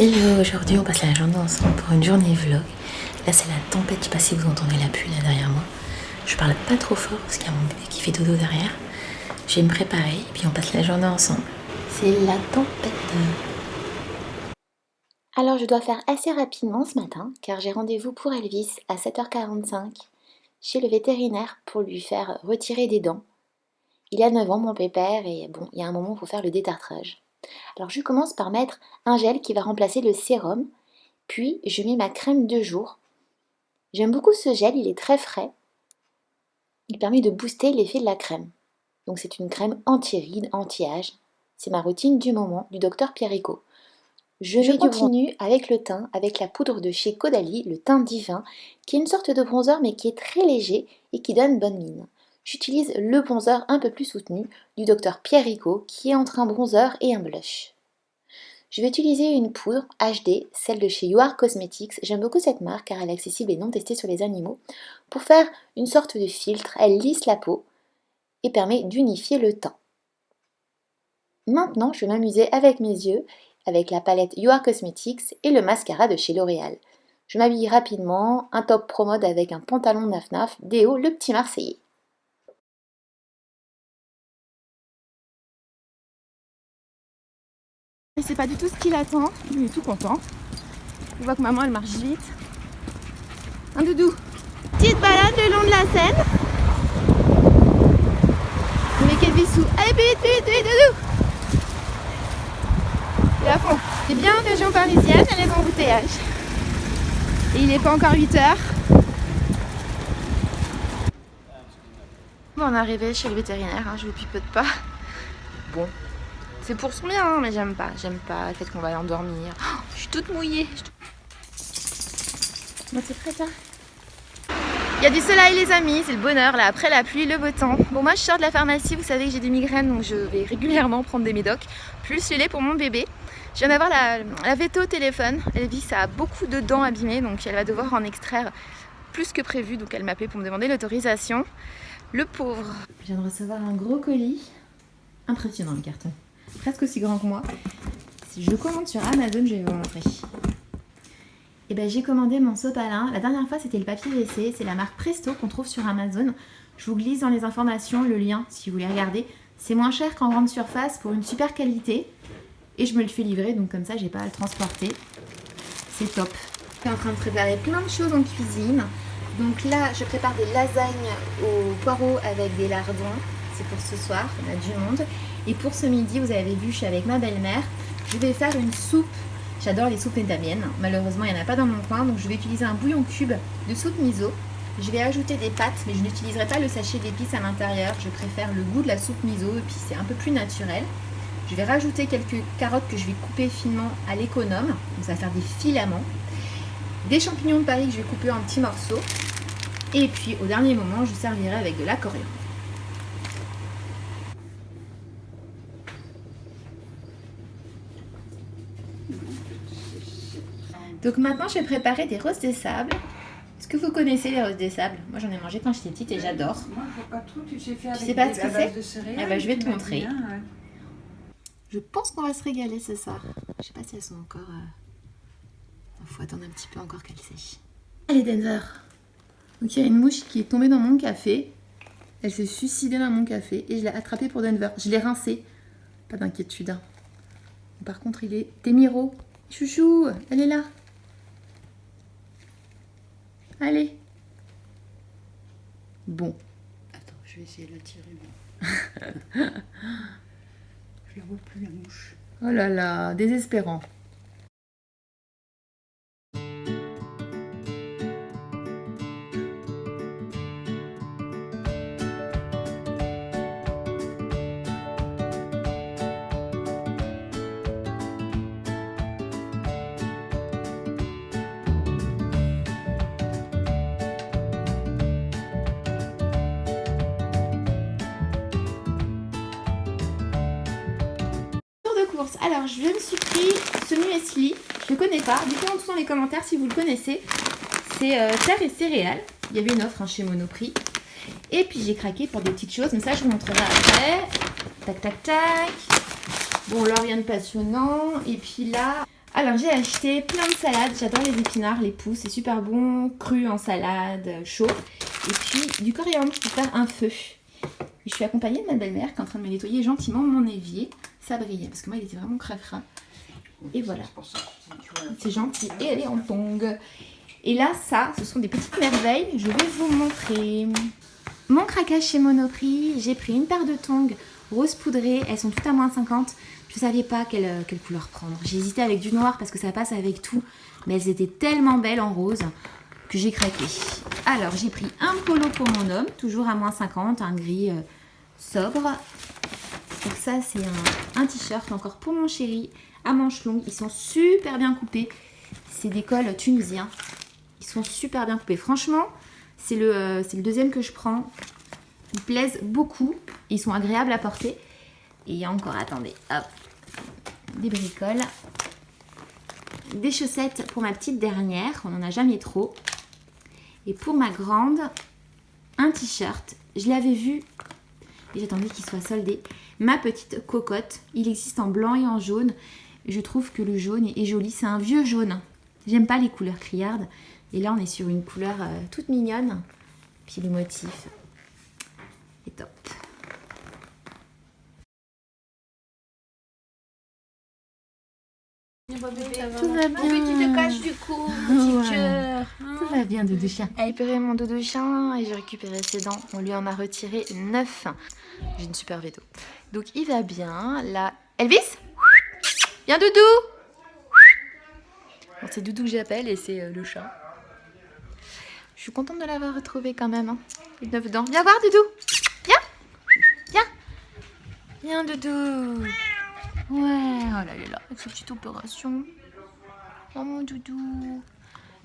Hello, aujourd'hui on passe la journée ensemble pour une journée vlog. Là c'est la tempête, je sais pas si vous entendez la pluie là derrière moi. Je parle pas trop fort parce qu'il y a mon bébé qui fait dodo derrière. Je vais me préparer et puis on passe la journée ensemble. C'est la tempête. Alors je dois faire assez rapidement ce matin car j'ai rendez-vous pour Elvis à 7h45 chez le vétérinaire pour lui faire retirer des dents. Il a 9 ans mon pépère et bon, il y a un moment pour faire le détartrage. Alors je commence par mettre un gel qui va remplacer le sérum, puis je mets ma crème de jour. J'aime beaucoup ce gel, il est très frais. Il permet de booster l'effet de la crème. Donc c'est une crème anti-rides, anti-âge. C'est ma routine du moment du docteur Pierrico. Je continue avec le teint, avec la poudre de chez Caudalie, le teint divin, qui est une sorte de bronzer mais qui est très léger et qui donne bonne mine. J'utilise le bronzer un peu plus soutenu du docteur Pierrico, qui est entre un bronzer et un blush. Je vais utiliser une poudre HD, celle de chez You Are Cosmetics. J'aime beaucoup cette marque car elle est accessible et non testée sur les animaux. Pour faire une sorte de filtre, elle lisse la peau et permet d'unifier le teint. Maintenant, je vais m'amuser avec mes yeux, avec la palette You Are Cosmetics et le mascara de chez L'Oréal. Je m'habille rapidement, un top pro mode avec un pantalon naf-naf, des hauts le petit Marseillais. Il sait pas du tout ce qu'il attend, il est tout content. Je vois que maman elle marche vite. Un doudou. Petite balade le long de la Seine. Avec Elvisou. Allez, vite, doudou. Il est à fond. C'est bien en région parisienne, il y a les embouteillages. Et il n'est pas encore 8h. Bon, on est arrivé chez le vétérinaire, hein, je vous pipote pas. Bon, c'est pour son bien, hein, mais j'aime pas le fait qu'on va l'endormir. Oh, je suis toute mouillée. Bon, c'est prêt ça? Il y a du soleil les amis, c'est le bonheur là, après la pluie, le beau temps. Bon, moi je sors de la pharmacie, vous savez que j'ai des migraines, donc je vais régulièrement prendre des médocs, plus le lait pour mon bébé. Je viens d'avoir la veto au téléphone. Elvis a beaucoup de dents abîmées, donc elle va devoir en extraire plus que prévu, donc elle m'appelait pour me demander l'autorisation. Le pauvre. Je viens de recevoir un gros colis, impressionnant le carton, presque aussi grand que moi. Si je commande sur Amazon, je vais vous montrer. Et ben j'ai commandé mon sopalin. La dernière fois c'était le papier WC, c'est la marque Presto qu'on trouve sur Amazon. Je vous glisse dans les informations le lien si vous voulez regarder. C'est moins cher qu'en grande surface pour une super qualité. Et je me le fais livrer, donc comme ça j'ai pas à le transporter. C'est top. Je suis en train de préparer plein de choses en cuisine. Donc là je prépare des lasagnes au poireau avec des lardons. C'est pour ce soir, on a du monde. Et pour ce midi, vous avez vu, je suis avec ma belle-mère. Je vais faire une soupe. J'adore les soupes vietnamiennes. Malheureusement, il n'y en a pas dans mon coin, donc je vais utiliser un bouillon cube de soupe miso. Je vais ajouter des pâtes, mais je n'utiliserai pas le sachet d'épices à l'intérieur. Je préfère le goût de la soupe miso, et puis c'est un peu plus naturel. Je vais rajouter quelques carottes que je vais couper finement à l'économe. Donc ça va faire des filaments. Des champignons de Paris que je vais couper en petits morceaux. Et puis au dernier moment, je servirai avec de la coriandre. Donc maintenant, je vais préparer des roses des sables. Est-ce que vous connaissez les roses des sables? Moi, j'en ai mangé quand j'étais petite et j'adore. Moi, je vois pas trop. Tu sais faire Tu sais pas ce que c'est? Eh ben, je vais te montrer. Bien, ouais. Je pense qu'on va se régaler ce soir. Je sais pas si elles sont encore... Il faut attendre un petit peu encore qu'elles sèchent. Allez, Denver. Donc, il y a une mouche qui est tombée dans mon café. Elle s'est suicidée dans mon café et je l'ai attrapée pour Denver. Je l'ai rincée. Pas d'inquiétude. Hein. Par contre, il est... Témiro. Chouchou, elle est là. Allez. Bon. Attends, je vais essayer de la tirer. Je la vois plus, la mouche. Oh là là, désespérant. Alors, je me suis pris ce muesli, je ne le connais pas, dites-moi en dessous dans les commentaires si vous le connaissez. C'est terre et céréales, il y avait une offre chez Monoprix. Et puis j'ai craqué pour des petites choses, mais ça je vous montrerai après. Tac tac tac. Bon là rien de passionnant. Et puis là, Alors j'ai acheté plein de salades, j'adore les épinards, les poux, c'est super bon, cru en salade, chaud. Et puis du coriandre pour faire un feu. Et je suis accompagnée de ma belle-mère qui est en train de me nettoyer gentiment mon évier. Ça brillait parce que moi il était vraiment cracra. Et voilà, c'est gentil. Et elle est en tongs. Et là ça, ce sont des petites merveilles, je vais vous montrer. Mon craquage chez Monoprix, j'ai pris une paire de tongs rose poudrées, elles sont toutes à moins 50. Je savais pas quelle couleur prendre. J'ai hésité avec du noir parce que ça passe avec tout. Mais elles étaient tellement belles en rose que j'ai craqué. Alors j'ai pris un polo pour mon homme, toujours à moins 50, un gris sobre. Donc ça c'est un t-shirt encore pour mon chéri, à manches longues. Ils sont super bien coupés. C'est des cols tunisiens. Ils sont super bien coupés. Franchement, c'est le deuxième que je prends. Ils plaisent beaucoup. Ils sont agréables à porter. Et il y a encore, attendez, hop, des bricoles. Des chaussettes pour ma petite dernière. On n'en a jamais trop. Et pour ma grande, un t-shirt. Je l'avais vu et j'attendais qu'il soit soldé. Ma petite cocotte. Il existe en blanc et en jaune. Je trouve que le jaune est joli. C'est un vieux jaune. J'aime pas les couleurs criardes. Et là, on est sur une couleur toute mignonne. Puis le motif est top. Tout va bien. Tu te caches du cou, petit cœur. Tout va bien, doudou chien. Elle a récupéré mon doudou chien et j'ai récupéré ses dents. On lui en a retiré 9. J'ai une super veto. Donc il va bien. Là, Elvis, viens doudou. Bon, c'est Doudou que j'appelle et c'est le chat. Je suis contente de l'avoir retrouvé quand même. Hein. Les 9 dents. Viens voir Doudou. Viens. Viens. Viens Doudou. Ouais, oh là là, avec sa petite opération. Oh mon Doudou.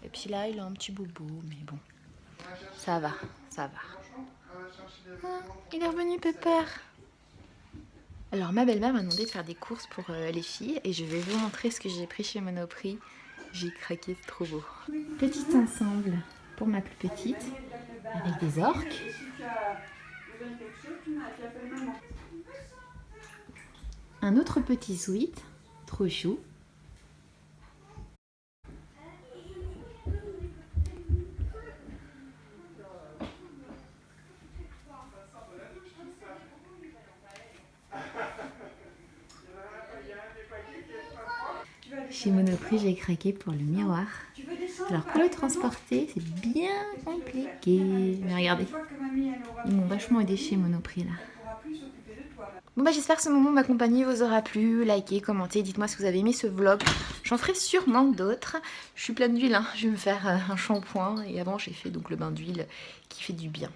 Et puis là, il a un petit bobo, mais bon. Ça va, ça va. Ah, il est revenu pépère. Alors ma belle-mère m'a demandé de faire des courses pour les filles et je vais vous montrer ce que j'ai pris chez Monoprix. J'ai craqué, c'est trop beau. Petit ensemble pour ma plus petite, avec des orques. Un autre petit sweat, trop chou. Chez Monoprix, j'ai craqué pour le miroir. Alors pour le transporter, c'est bien compliqué. Mais regardez, ils m'ont vachement aidé chez Monoprix là. Bon bah j'espère que ce moment de ma compagnie vous aura plu. Likez, commentez, dites-moi si vous avez aimé ce vlog. J'en ferai sûrement d'autres. Je suis pleine d'huile, hein. Je vais me faire un shampoing. Et avant j'ai fait donc le bain d'huile qui fait du bien.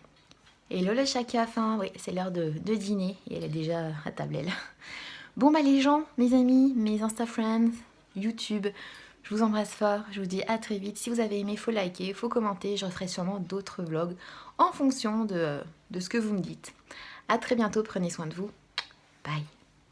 Et Lola Chaka, enfin oui, c'est l'heure de dîner. Et elle est déjà à table elle. Bon bah les gens, mes amis, mes Insta friends, YouTube, je vous embrasse fort. Je vous dis à très vite. Si vous avez aimé, faut liker, faut commenter. Je referai sûrement d'autres vlogs en fonction de ce que vous me dites. À très bientôt, prenez soin de vous. Bye.